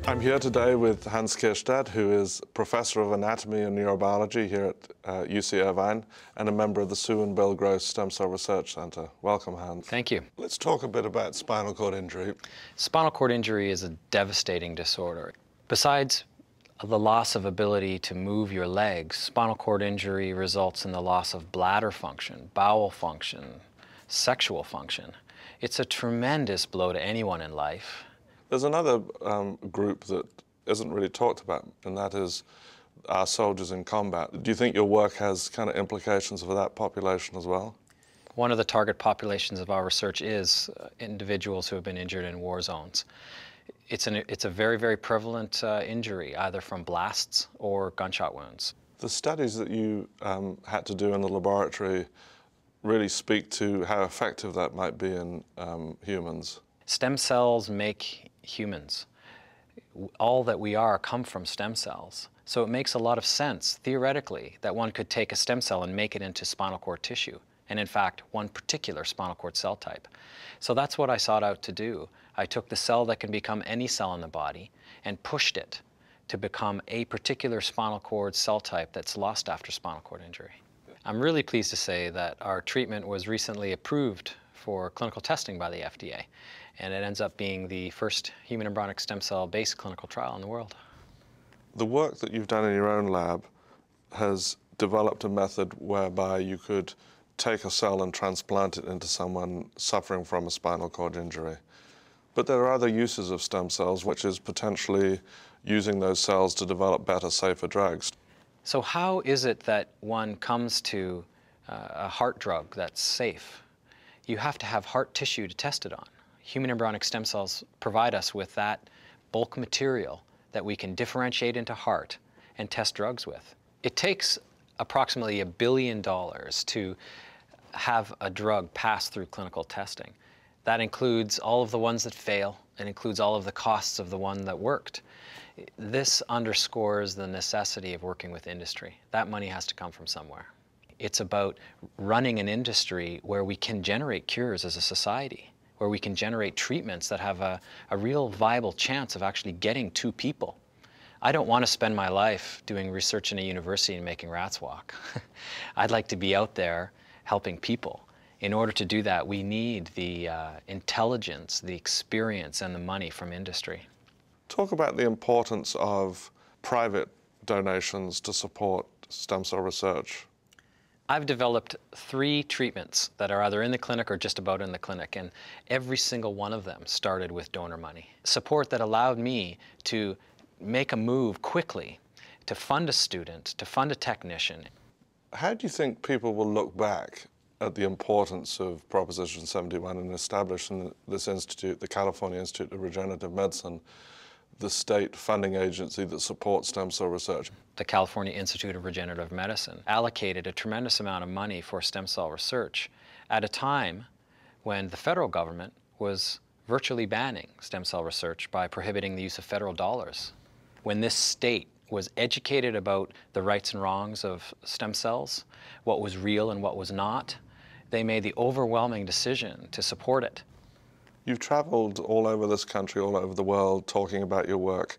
I'm here today with Hans Kierstead, who is Professor of Anatomy and Neurobiology here at UC Irvine and a member of the Sue and Bill Gross Stem Cell Research Center. Welcome, Hans. Thank you. Let's talk a bit about spinal cord injury. Spinal cord injury is a devastating disorder. Besides the loss of ability to move your legs, spinal cord injury results in the loss of bladder function, bowel function, sexual function. It's a tremendous blow to anyone in life. There's another group that isn't really talked about, and that is our soldiers in combat. Do you think your work has kind of implications for that population as well? One of the target populations of our research is individuals who have been injured in war zones. It's a very, very prevalent injury, either from blasts or gunshot wounds. The studies that you had to do in the laboratory really speak to how effective that might be in humans. Stem cells make humans. All that we are come from stem cells. So it makes a lot of sense, theoretically, that one could take a stem cell and make it into spinal cord tissue, and in fact, one particular spinal cord cell type. So that's what I sought out to do. I took the cell that can become any cell in the body and pushed it to become a particular spinal cord cell type that's lost after spinal cord injury. I'm really pleased to say that our treatment was recently approved for clinical testing by the FDA, and it ends up being the first human embryonic stem cell-based clinical trial in the world. The work that you've done in your own lab has developed a method whereby you could take a cell and transplant it into someone suffering from a spinal cord injury. But there are other uses of stem cells, which is potentially using those cells to develop better, safer drugs. So how is it that one comes to a heart drug that's safe? You have to have heart tissue to test it on. Human embryonic stem cells provide us with that bulk material that we can differentiate into heart and test drugs with. It takes approximately $1 billion to have a drug pass through clinical testing. That includes all of the ones that fail. It includes all of the costs of the one that worked. This underscores the necessity of working with industry. That money has to come from somewhere. It's about running an industry where we can generate cures as a society, where we can generate treatments that have a real viable chance of actually getting to people. I don't want to spend my life doing research in a university and making rats walk. I'd like to be out there helping people. In order to do that, we need the intelligence, the experience, and the money from industry. Talk about the importance of private donations to support stem cell research. I've developed 3 treatments that are either in the clinic or just about in the clinic, and every single one of them started with donor money. Support that allowed me to make a move quickly, to fund a student, to fund a technician. How do you think people will look back at the importance of Proposition 71 in establishing this institute, the California Institute of Regenerative Medicine, the state funding agency that supports stem cell research? The California Institute of Regenerative Medicine allocated a tremendous amount of money for stem cell research at a time when the federal government was virtually banning stem cell research by prohibiting the use of federal dollars. When this state was educated about the rights and wrongs of stem cells, what was real and what was not, they made the overwhelming decision to support it. You've traveled all over this country, all over the world, talking about your work.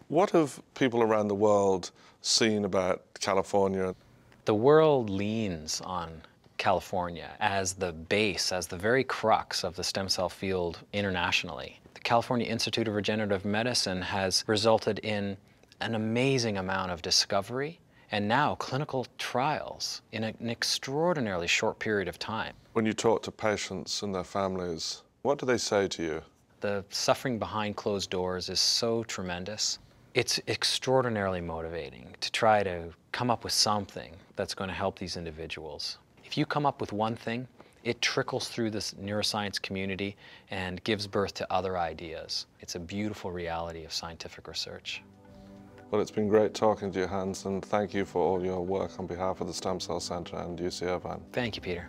What have people around the world seen about California? The world leans on California as the base, as the very crux of the stem cell field internationally. The California Institute of Regenerative Medicine has resulted in an amazing amount of discovery and now clinical trials in an extraordinarily short period of time. When you talk to patients and their families, what do they say to you? The suffering behind closed doors is so tremendous. It's extraordinarily motivating to try to come up with something that's going to help these individuals. If you come up with one thing, it trickles through this neuroscience community and gives birth to other ideas. It's a beautiful reality of scientific research. Well, it's been great talking to you, Hans, and thank you for all your work on behalf of the Stem Cell Center and UC Irvine. Thank you, Peter.